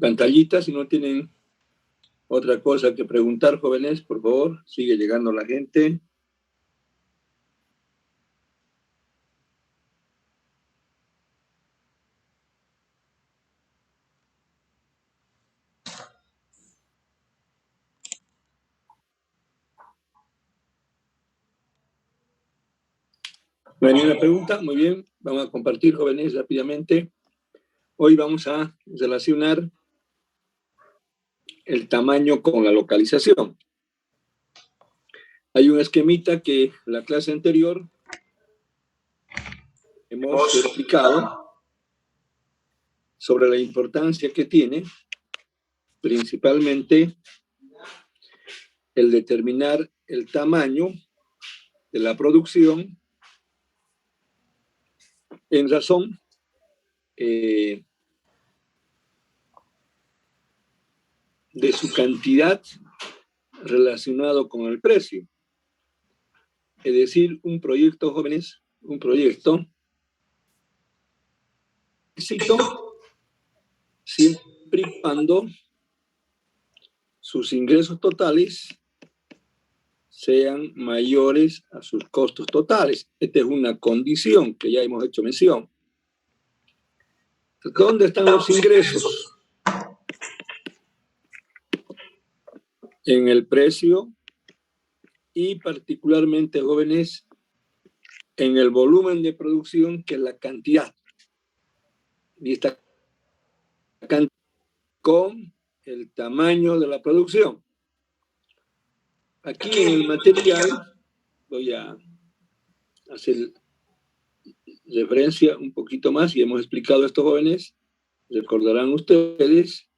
pantallita. Si no tienen otra cosa que preguntar, jóvenes, por favor, sigue llegando la gente. ¿No hay ninguna pregunta? Muy bien, vamos a compartir, jóvenes, rápidamente. Hoy vamos a relacionar el tamaño con la localización. Hay un esquemita que la clase anterior hemos explicado sobre la importancia que tiene principalmente el determinar el tamaño de la producción en razón de su cantidad relacionado con el precio. Es decir, un proyecto, jóvenes, un proyecto, siempre y cuando sus ingresos totales sean mayores a sus costos totales. Esta es una condición que ya hemos hecho mención. ¿Dónde están los ingresos? En el precio y particularmente, jóvenes, en el volumen de producción, que es la cantidad. Y esta cantidad con el tamaño de la producción. Aquí en el material voy a hacer referencia un poquito más y hemos explicado a estos jóvenes, recordarán ustedes,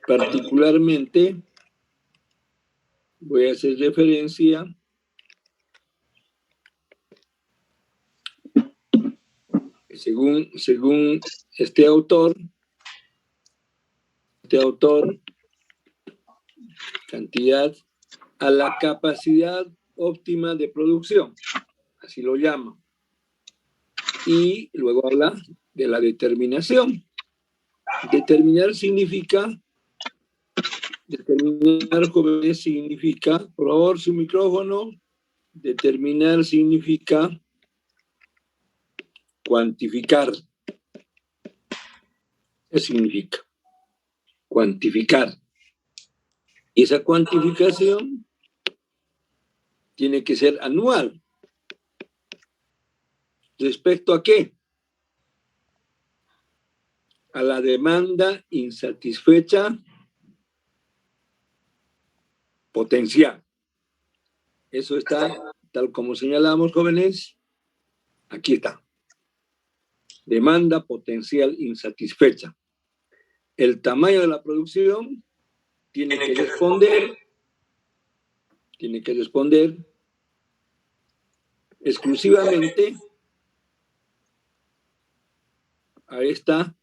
particularmente voy a hacer referencia según este autor, cantidad a la capacidad óptima de producción, así lo llama. Y luego habla de la determinación. Determinar, jóvenes, significa, por favor, su micrófono. Determinar significa cuantificar. ¿Qué significa? Cuantificar. Y esa cuantificación tiene que ser anual. ¿Respecto a qué? A la demanda insatisfecha potencial. Eso está, tal como señalamos, jóvenes, aquí está. Demanda potencial insatisfecha. El tamaño de la producción tiene que responder exclusivamente a esta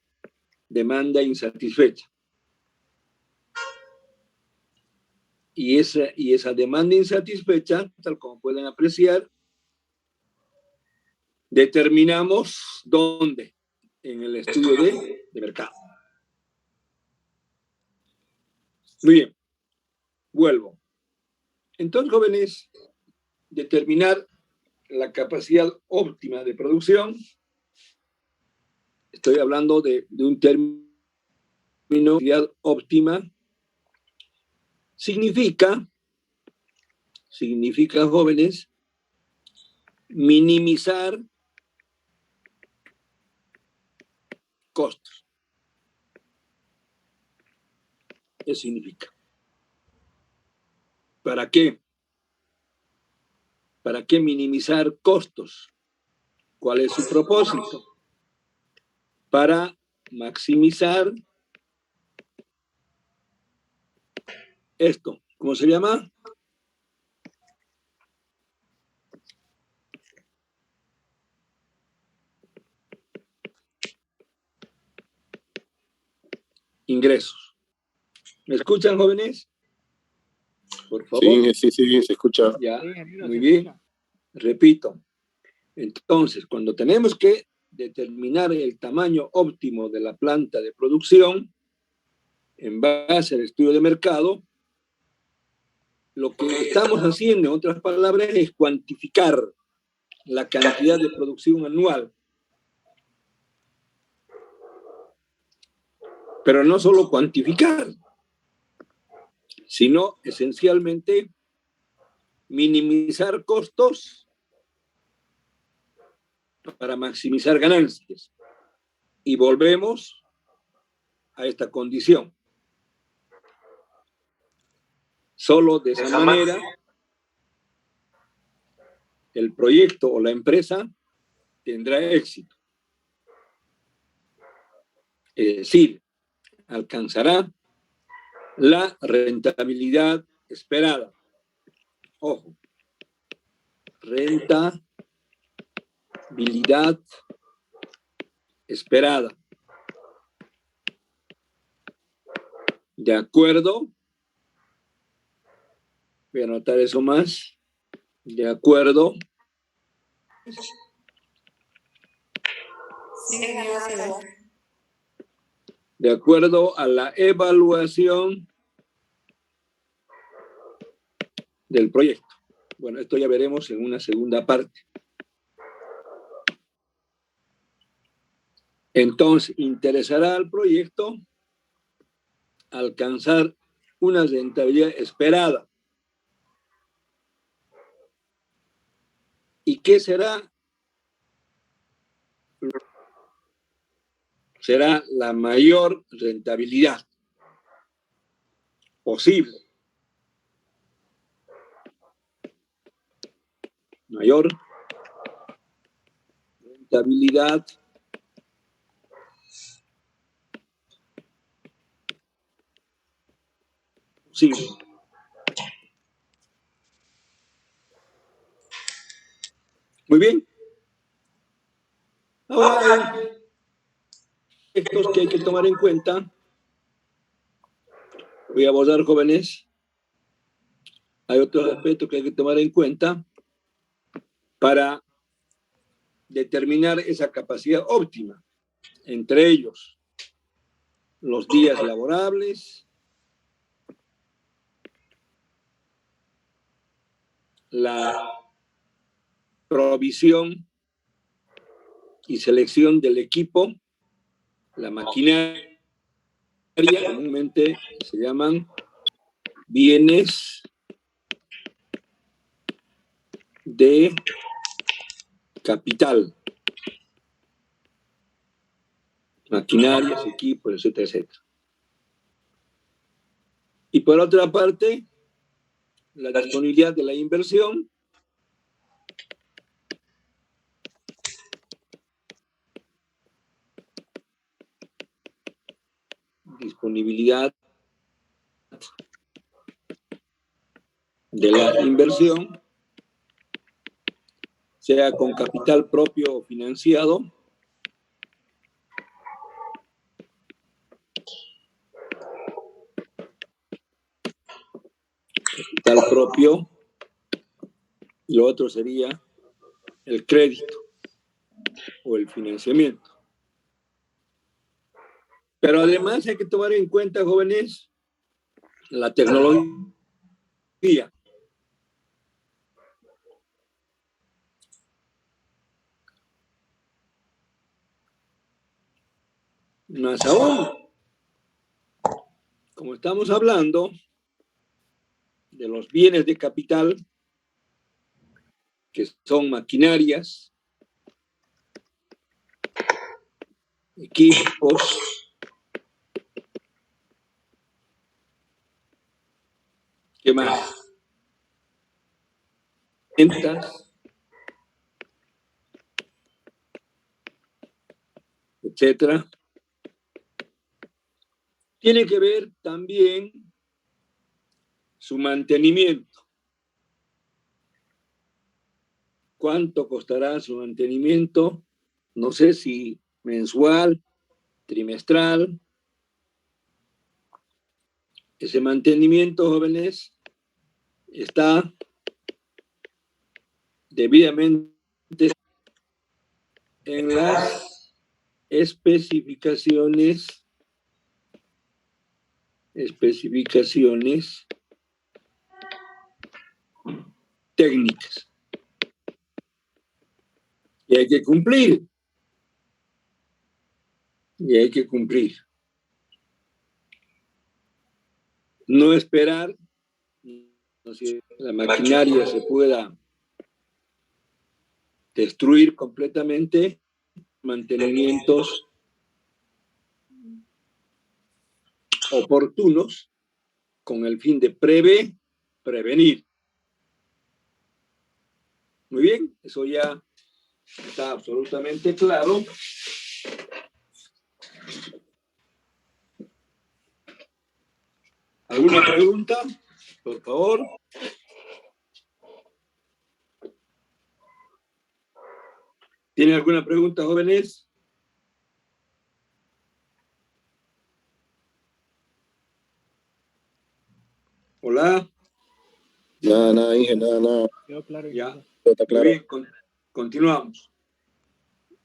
demanda insatisfecha. Y esa demanda insatisfecha, tal como pueden apreciar, determinamos dónde, en el estudio de mercado. Muy bien, vuelvo. Entonces, jóvenes, determinar la capacidad óptima de producción, estoy hablando de un término, capacidad óptima, significa, jóvenes, minimizar costos. ¿Qué significa? ¿Para qué? ¿Para qué minimizar costos? ¿Cuál es su propósito? Para maximizar esto. ¿Cómo se llama? Ingresos. ¿Me escuchan, jóvenes? Por favor. Sí, se escucha. Ya, muy bien. Repito. Entonces, cuando tenemos que determinar el tamaño óptimo de la planta de producción en base al estudio de mercado, lo que estamos haciendo, en otras palabras, es cuantificar la cantidad de producción anual. Pero no solo cuantificar, sino esencialmente minimizar costos para maximizar ganancias. Y volvemos a esta condición. Solo de esa manera el proyecto o la empresa tendrá éxito. Es decir, alcanzará la rentabilidad esperada. Ojo, rentabilidad esperada. De acuerdo, voy a anotar eso más, de acuerdo. De acuerdo a la evaluación del proyecto. Bueno, esto ya veremos en una segunda parte. Entonces, interesará al proyecto alcanzar una rentabilidad esperada. ¿Y qué será? Será la mayor rentabilidad posible. Mayor rentabilidad posible. Muy bien. Ahora hay aspectos que hay que tomar en cuenta. Voy a abordar, jóvenes. Hay otros aspectos que hay que tomar en cuenta para determinar esa capacidad óptima. Entre ellos, los días laborables, la provisión y selección del equipo, la maquinaria, comúnmente se llaman bienes de capital, maquinarias, equipos, etcétera, etcétera. Y por otra parte, la disponibilidad de la inversión, disponibilidad de la inversión, sea con capital propio o financiado, capital propio, y lo otro sería el crédito o el financiamiento. Pero además hay que tomar en cuenta, jóvenes, la tecnología. Más aún, como estamos hablando de los bienes de capital, que son maquinarias, equipos, ¿qué más? Ventas, etcétera. Tiene que ver también su mantenimiento. ¿Cuánto costará su mantenimiento? No sé si mensual, trimestral. Ese mantenimiento, jóvenes, está debidamente en las especificaciones técnicas. Y hay que cumplir. No esperar que la maquinaria se pueda destruir completamente, mantenimientos oportunos con el fin de prevenir. Muy bien, eso ya está absolutamente claro. ¿Alguna pregunta? Por favor. ¿Tienen alguna pregunta, jóvenes? Hola. Nada, dije, nada. Ya, Está claro. muy bien, continuamos.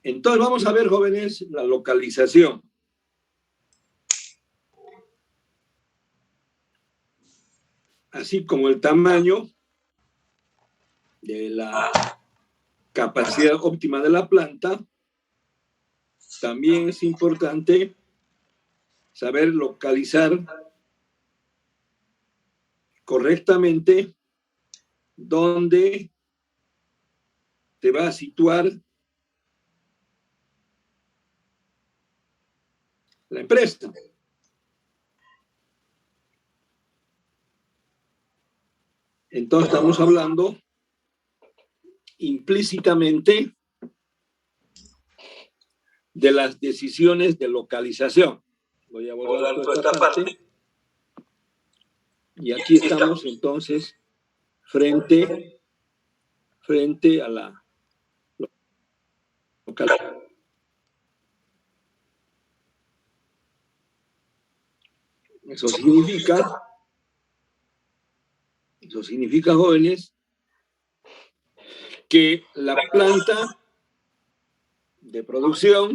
Entonces vamos a ver, jóvenes, la localización. Así como el tamaño de la capacidad óptima de la planta, también es importante saber localizar correctamente dónde te va a situar la empresa. Entonces estamos hablando implícitamente de las decisiones de localización. Voy a borrar toda esta parte. Y aquí estamos entonces frente a la localización. Eso significa, jóvenes, que la planta de producción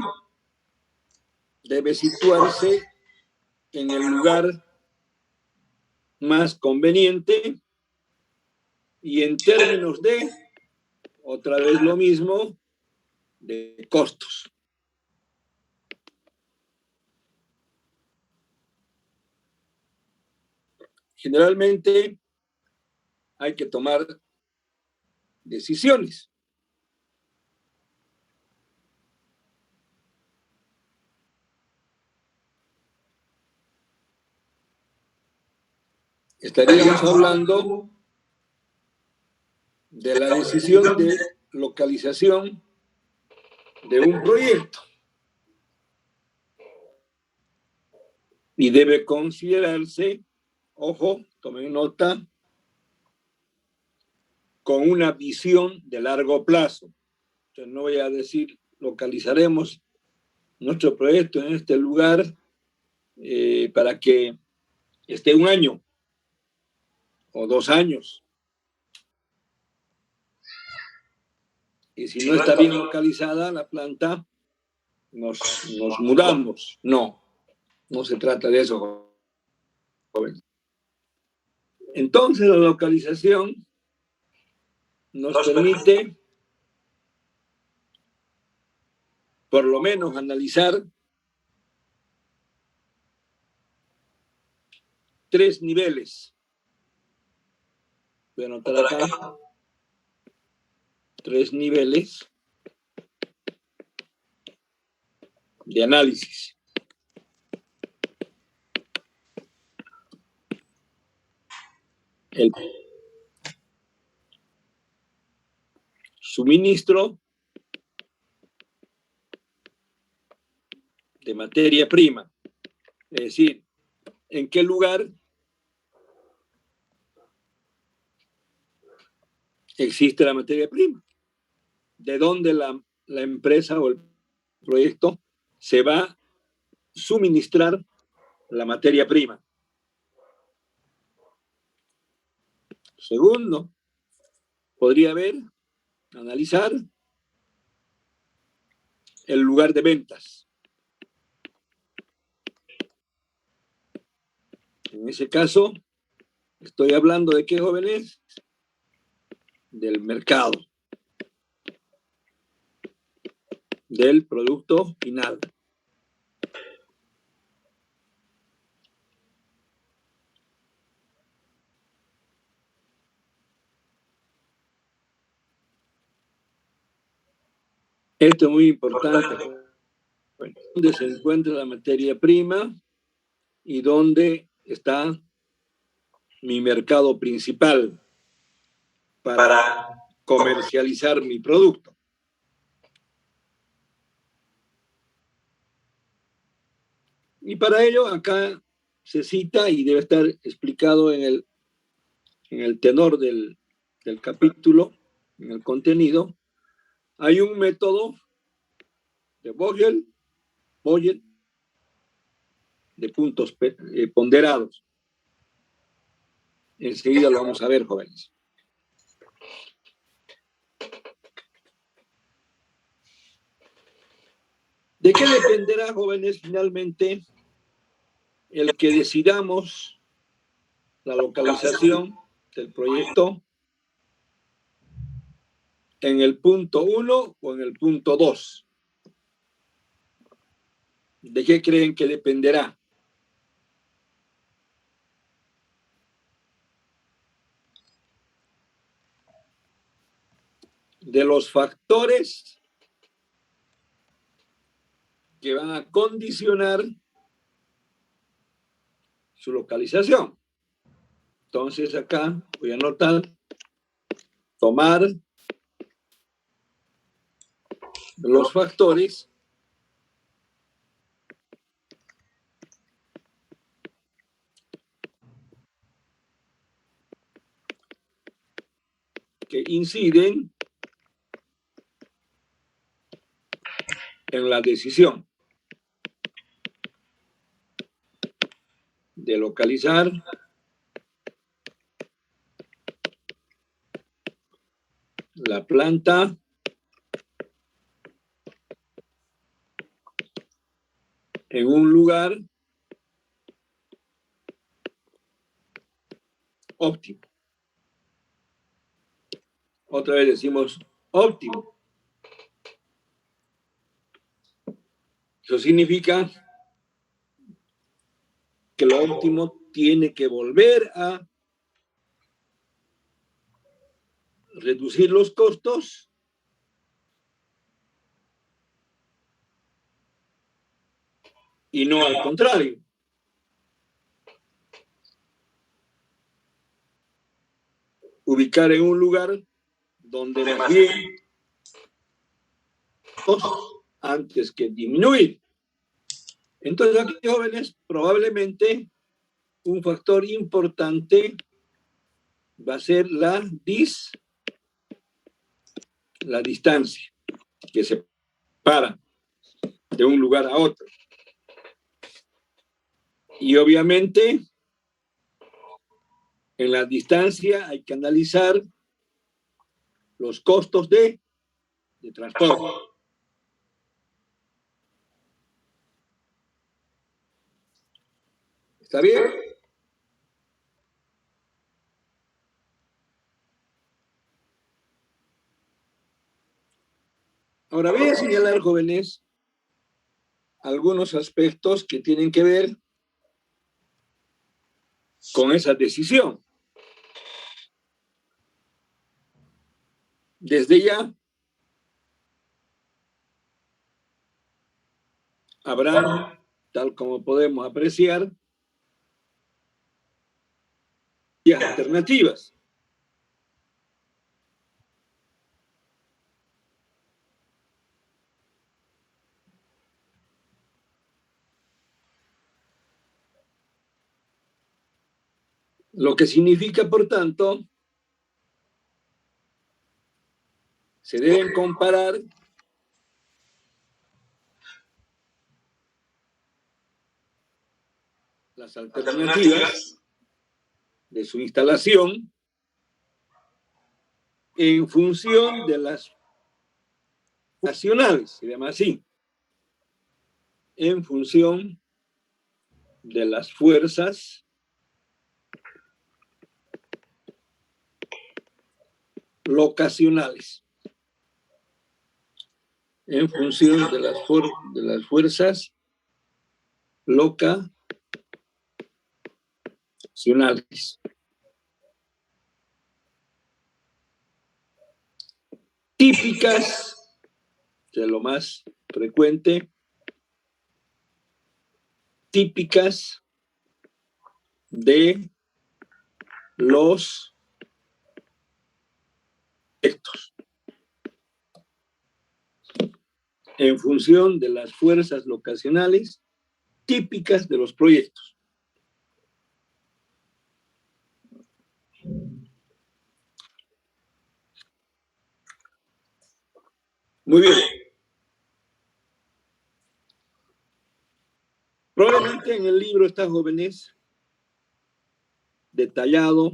debe situarse en el lugar más conveniente y en términos de, otra vez lo mismo, de costos. Generalmente hay que tomar decisiones. Estaríamos hablando de la decisión de localización de un proyecto. Y debe considerarse, ojo, tomen nota, con una visión de largo plazo. Entonces no voy a decir localizaremos nuestro proyecto en este lugar para que esté 1 año o 2 años. Y si no está bien localizada la planta, nos mudamos. No se trata de eso, joven. Entonces la localización nos permite por lo menos analizar 3 niveles. Voy a anotar acá 3 niveles de análisis. El suministro de materia prima, es decir, en qué lugar existe la materia prima, de dónde la empresa o el proyecto se va a suministrar la materia prima. Segundo, podría analizar el lugar de ventas. En ese caso, estoy hablando de qué, jóvenes? Del mercado, del producto final. Esto es muy importante. Bueno, ¿dónde se encuentra la materia prima y dónde está mi mercado principal para comercializar mi producto? Y para ello acá se cita y debe estar explicado en el tenor del capítulo, en el contenido. Hay un método de Vogel de puntos ponderados. Enseguida lo vamos a ver, jóvenes. ¿De qué dependerá, jóvenes, finalmente el que decidamos la localización del proyecto en el punto 1 o en el punto 2? ¿De qué creen que dependerá? De los factores que van a condicionar su localización. Entonces acá voy a anotar, tomar los factores que inciden en la decisión de localizar la planta en un lugar óptimo. Otra vez decimos óptimo. Eso significa que lo óptimo tiene que volver a reducir los costos y no al contrario. Ubicar en un lugar donde más bien antes que disminuir. Entonces aquí, jóvenes, probablemente un factor importante va a ser la distancia que separa de un lugar a otro. Y obviamente en la distancia hay que analizar los costos de transporte. ¿Está bien? Ahora voy a señalar, jóvenes, algunos aspectos que tienen que ver con esa decisión. Desde ya habrá, tal como podemos apreciar, alternativas. Lo que significa, por tanto, se deben comparar las alternativas de su instalación en función de las nacionales, se llama así, en función de las fuerzas locacionales en función de las fuerzas locacionales. Típicas, de lo más frecuente, típicas de los proyectos en función de las fuerzas locacionales típicas de los proyectos. Muy bien. Probablemente en el libro está, jóvenes, detallado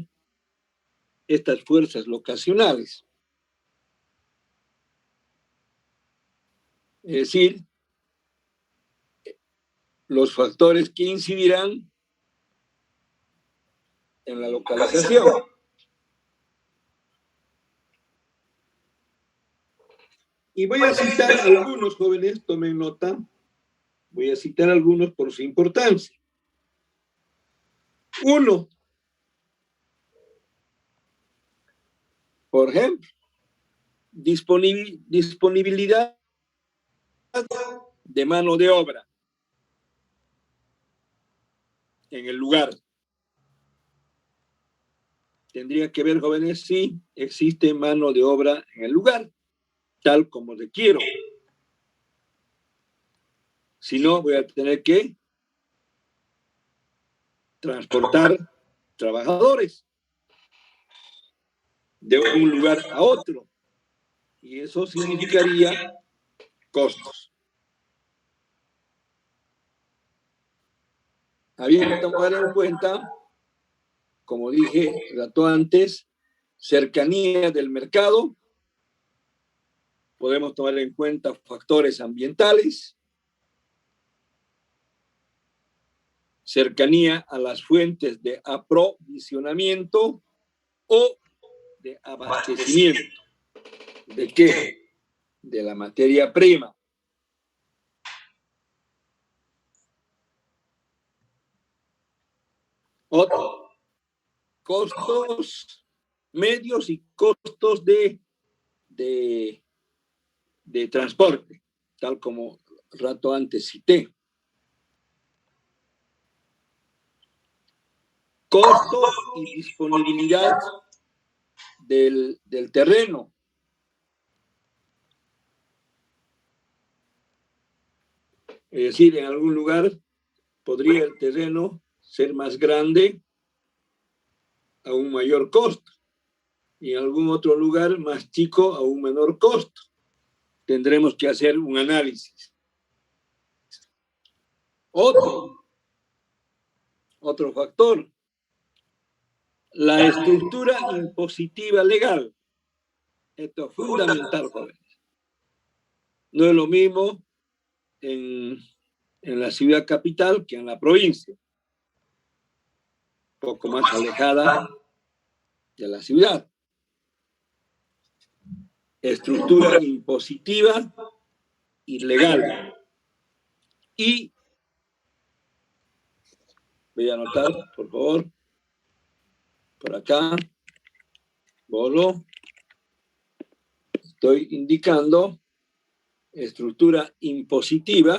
estas fuerzas locacionales. Es decir, los factores que incidirán en la localización. Y voy a citar algunos, jóvenes, tomen nota. Voy a citar algunos por su importancia. 1. Por ejemplo, disponibilidad de mano de obra en el lugar. Tendría que ver, jóvenes, si existe mano de obra en el lugar, tal como requiero. Si no, voy a tener que transportar trabajadores de un lugar a otro. Y eso significaría costos. Había que tomar en cuenta, como dije rato antes, cercanía del mercado. Podemos tomar en cuenta factores ambientales, cercanía a las fuentes de aprovisionamiento o de abastecimiento. ¿De qué? De la materia prima. Otro, costos medios y costos de transporte, tal como rato antes cité. Costo y disponibilidad del terreno. Es decir, en algún lugar podría el terreno ser más grande a un mayor costo y en algún otro lugar más chico a un menor costo. Tendremos que hacer un análisis. Otro factor, la estructura impositiva legal. Esto es fundamental, jóvenes. No es lo mismo en la ciudad capital que en la provincia, un poco más alejada de la ciudad. Estructura impositiva y legal. Y voy a anotar, por favor, por acá, borro. Estoy indicando estructura impositiva,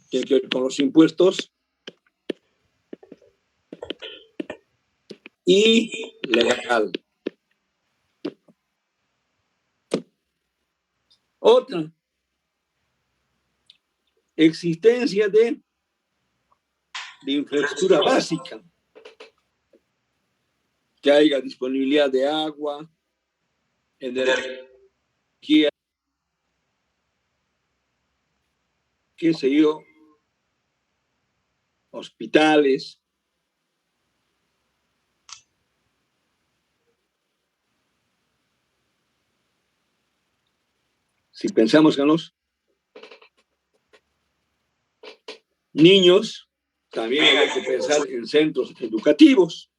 tiene que ver con los impuestos, y legal. Otra, existencia de infraestructura básica, que haya disponibilidad de agua, energía, qué sé yo, hospitales. Si pensamos en los niños, también hay que pensar en centros educativos.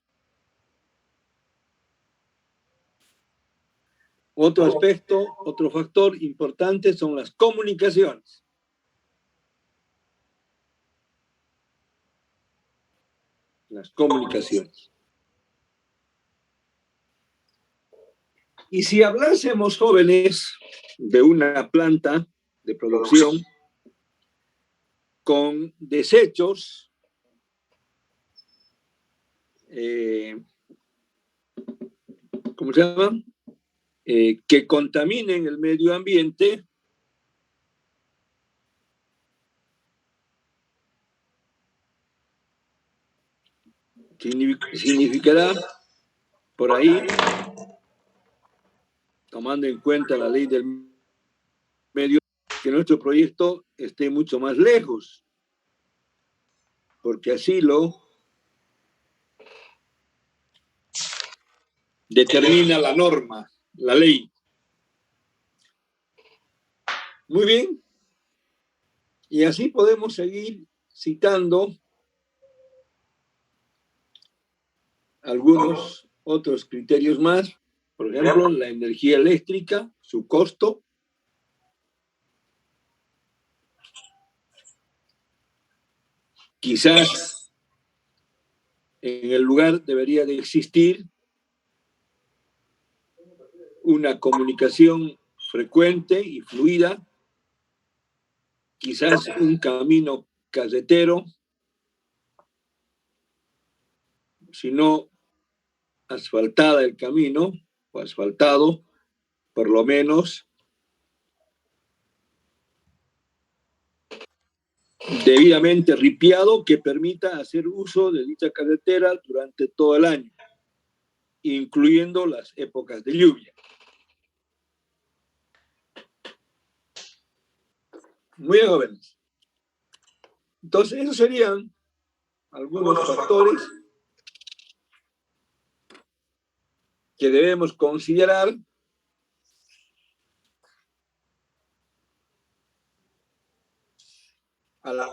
Otro aspecto, otro factor importante son las comunicaciones. Las comunicaciones. Y si hablásemos, jóvenes, de una planta de producción con desechos ¿cómo se llama? Que contaminen el medio ambiente, significará por ahí, tomando en cuenta la ley del medio, que nuestro proyecto esté mucho más lejos, porque así lo determina la norma, la ley. Muy bien. Y así podemos seguir citando algunos otros criterios más. Por ejemplo, la energía eléctrica, su costo. Quizás en el lugar debería de existir una comunicación frecuente y fluida, quizás un camino carretero, si no asfaltada el camino, o asfaltado, por lo menos debidamente ripiado, que permita hacer uso de dicha carretera durante todo el año, incluyendo las épocas de lluvia. Muy jóvenes. Entonces, esos serían algunos factores que debemos considerar al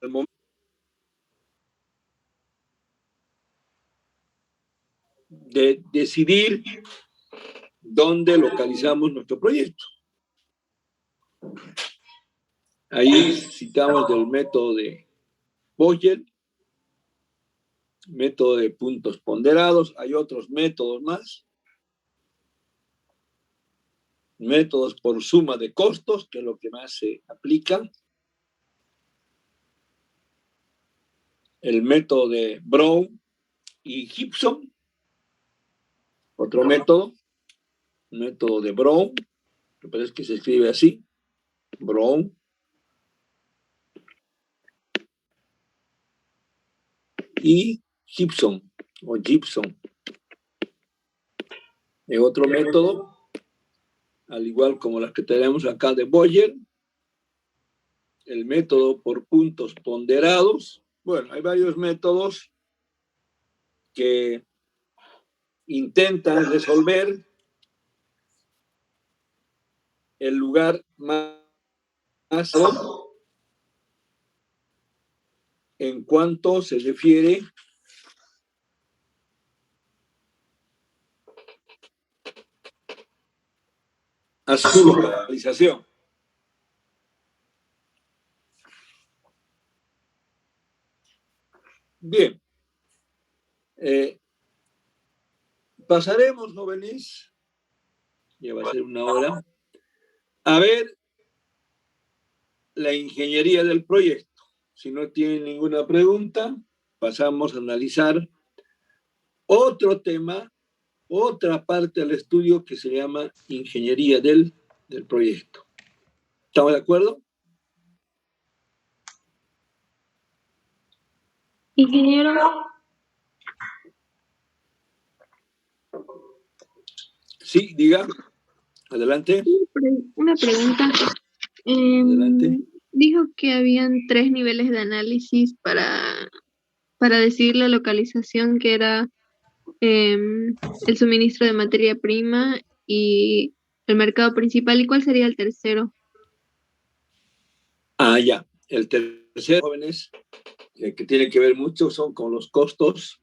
momento de decidir dónde localizamos nuestro proyecto. Ahí citamos del método de Boyer, método de puntos ponderados, hay otros métodos más, métodos por suma de costos, que es lo que más se aplica, el método de Brown y Gibson, otro método de Brown, me parece que se escribe así, Brown, y Gibson, o Gibson. Es otro método, al igual como las que tenemos acá de Boyer, el método por puntos ponderados. Bueno, hay varios métodos que intentan resolver el lugar más en cuanto se refiere a su localización. Bien. Pasaremos, jóvenes, ya va a ser una hora, a ver la ingeniería del proyecto. Si no tienen ninguna pregunta, pasamos a analizar otro tema, otra parte del estudio que se llama ingeniería del proyecto. ¿Estamos de acuerdo? Ingeniero. Sí, diga. Adelante. Una pregunta. Adelante. Dijo que habían 3 niveles de análisis para decidir la localización, que era el suministro de materia prima y el mercado principal. ¿Y cuál sería el tercero? Ya. El tercero, jóvenes, que tiene que ver mucho, son con los costos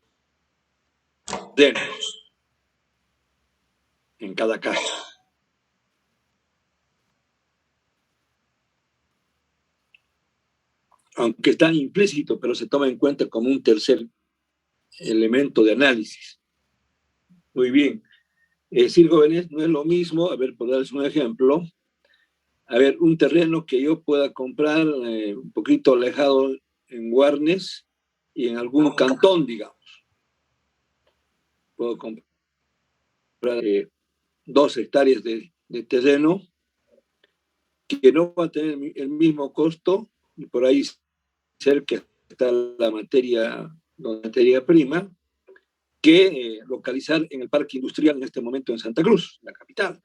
de en cada caso. Aunque está implícito, pero se toma en cuenta como un tercer elemento de análisis. Muy bien. Es decir, jóvenes, no es lo mismo, a ver, por darles un ejemplo, a ver, un terreno que yo pueda comprar un poquito alejado en Guarnes y en algún cantón, digamos. Puedo comprar 2 hectáreas de terreno que no va a tener el mismo costo y por ahí cerca está la materia prima, que localizar en el parque industrial en este momento en Santa Cruz, la capital.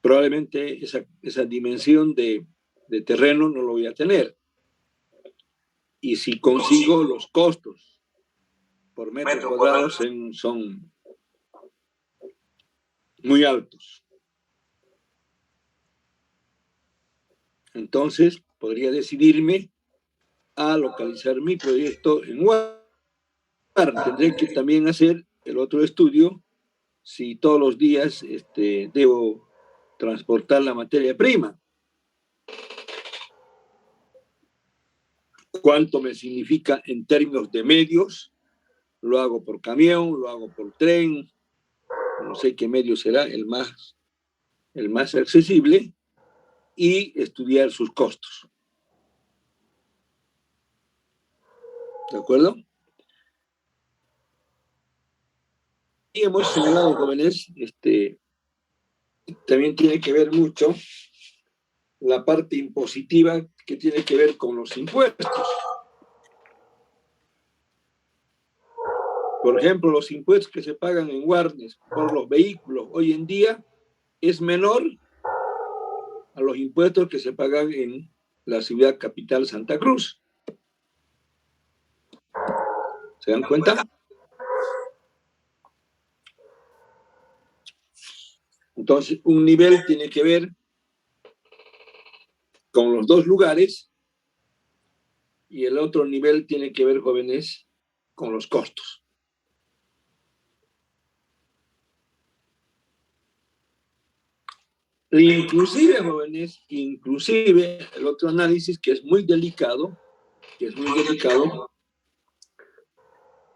Probablemente esa dimensión de terreno no lo voy a tener. Y si consigo los costos por metro cuadrado son muy altos. Entonces, podría decidirme a localizar mi proyecto en Guarnes. Tendré que también hacer el otro estudio si todos los días debo transportar la materia prima. ¿Cuánto me significa en términos de medios? Lo hago por camión, lo hago por tren, no sé qué medio será el más accesible, y estudiar sus costos. ¿De acuerdo? Y hemos señalado, jóvenes, también tiene que ver mucho la parte impositiva que tiene que ver con los impuestos. Por ejemplo, los impuestos que se pagan en Guarnes por los vehículos hoy en día es menor a los impuestos que se pagan en la ciudad capital Santa Cruz. ¿Se dan cuenta? Entonces, un nivel tiene que ver con los 2 lugares y el otro nivel tiene que ver, jóvenes, con los costos. Inclusive, jóvenes, el otro análisis que es muy delicado,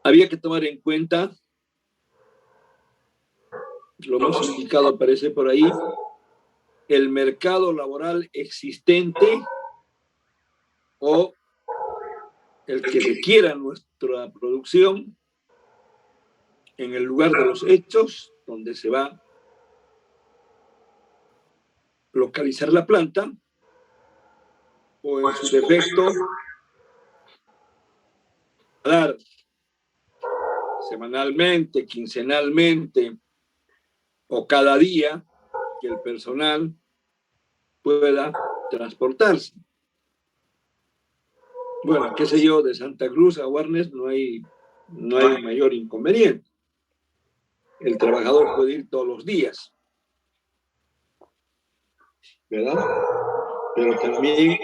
había que tomar en cuenta, lo hemos indicado, aparece por ahí, el mercado laboral existente o el que requiera nuestra producción en el lugar de los hechos donde se va a localizar la planta, o en su defecto dar semanalmente, quincenalmente o cada día que el personal pueda transportarse. Bueno, qué sé yo, de Santa Cruz a Guarnes no hay mayor inconveniente. El trabajador puede ir todos los días, ¿verdad? Pero también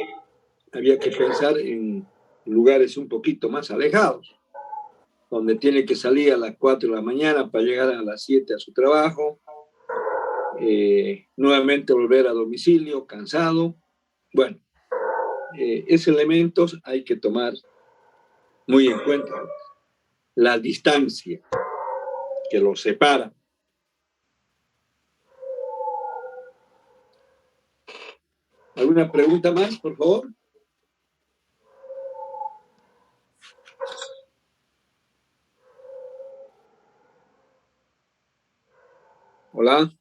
había que pensar en lugares un poquito más alejados, donde tiene que salir a las 4 de la mañana para llegar a las 7 a su trabajo, nuevamente volver a domicilio, cansado. Bueno, esos elementos hay que tomar muy en cuenta. La distancia que los separa. ¿Alguna pregunta más, por favor? Hola.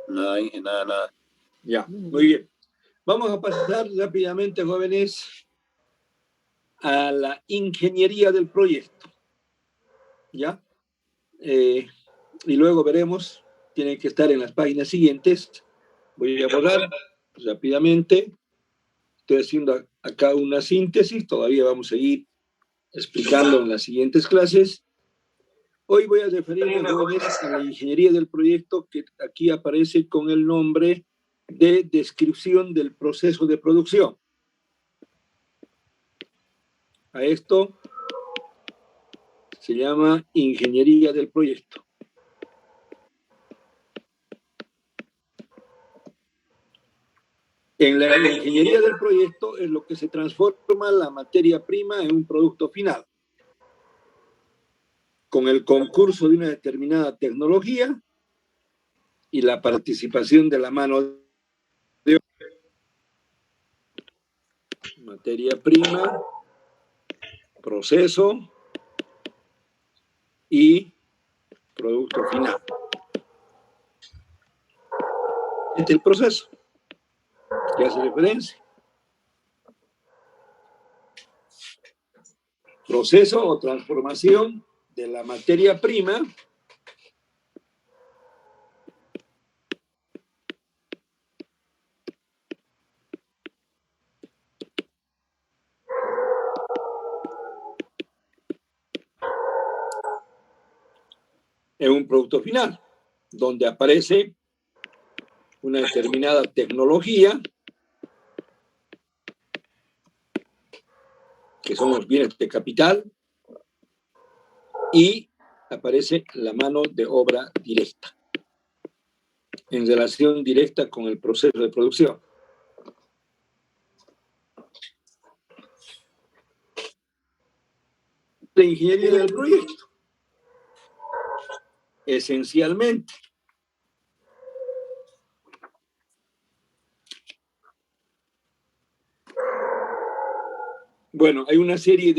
Nada. Ya, muy bien. Vamos a pasar rápidamente, jóvenes, a la ingeniería del proyecto. ¿Ya? Y luego veremos, tienen que estar en las páginas siguientes. Voy a borrar rápidamente. Estoy haciendo acá una síntesis, todavía vamos a seguir explicando en las siguientes clases. Hoy voy a referirme, jóvenes, a la ingeniería del proyecto, que aquí aparece con el nombre de descripción del proceso de producción. A esto se llama ingeniería del proyecto. En la ingeniería del proyecto es lo que se transforma la materia prima en un producto final, con el concurso de una determinada tecnología y la participación de la mano de obra. Materia prima, proceso y producto final. Este es el proceso que hace referencia. Proceso o transformación de la materia prima en un producto final, donde aparece una determinada tecnología, que son los bienes de capital, y aparece la mano de obra directa, en relación directa con el proceso de producción. La ingeniería del proyecto, esencialmente, bueno, hay una serie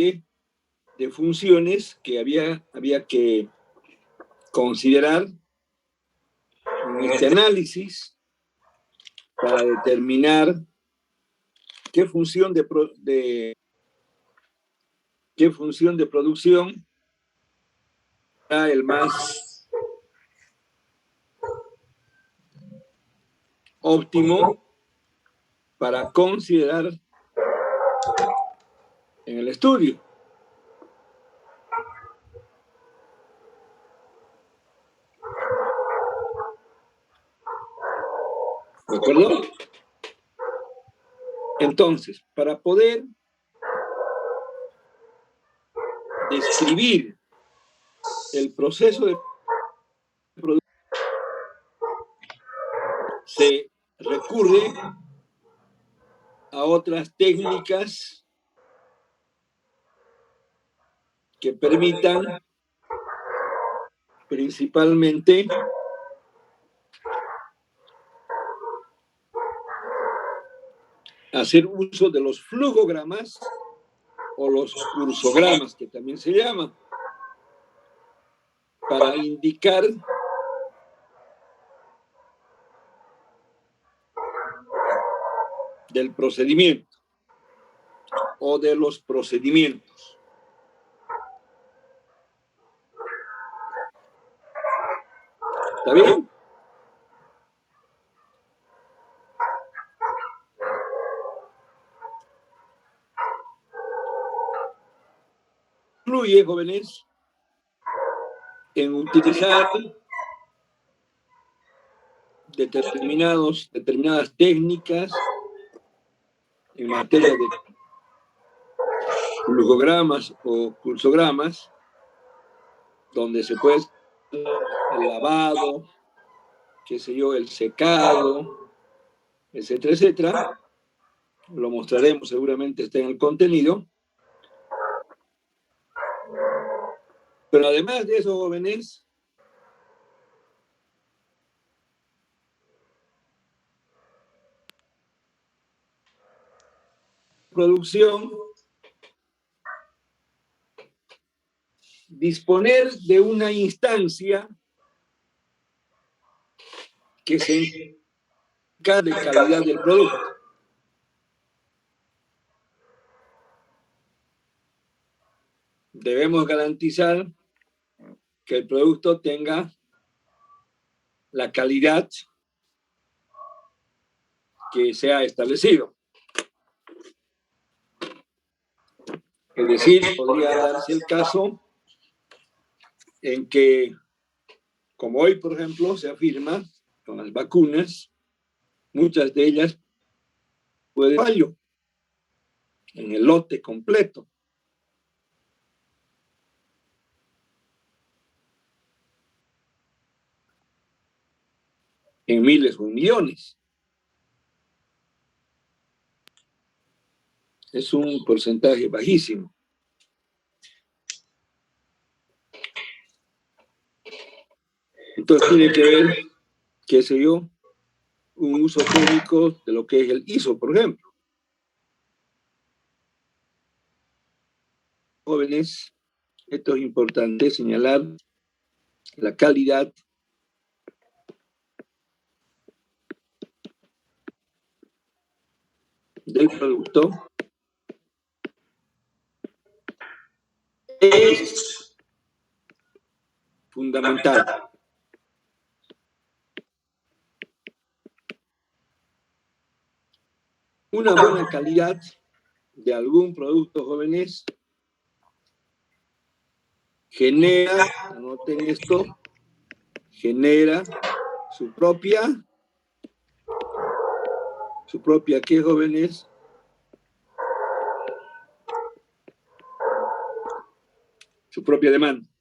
de funciones que había que considerar en este análisis para determinar qué función de producción era el más óptimo para considerar en el estudio. ¿De acuerdo? Entonces, para poder describir el proceso de producción, se recurre a otras técnicas que permitan principalmente hacer uso de los flujogramas o los cursogramas, que también se llaman, para indicar del procedimiento o de los procedimientos. ¿Está bien? Incluye, jóvenes, en utilizar determinadas técnicas en materia de flujogramas o cursogramas, donde se puede hacer el lavado, qué sé yo, el secado, etcétera, etcétera. Lo mostraremos, seguramente está en el contenido. Pero además de eso, jóvenes, producción, disponer de una instancia que se encargue de calidad del producto. Debemos garantizar que el producto tenga la calidad que se ha establecido. Es decir, podría darse el caso en que, como hoy, por ejemplo, se afirma con las vacunas, muchas de ellas pueden fallo en el lote completo. en miles o en millones. Es un porcentaje bajísimo. Entonces tiene que ver, qué sé yo, un uso técnico de lo que es el ISO, por ejemplo. Jóvenes, esto es importante señalar, la calidad del producto es fundamental. Una buena calidad de algún producto, jóvenes, genera, anoten esto, genera su propia, ¿qué, jóvenes? Su propia demanda.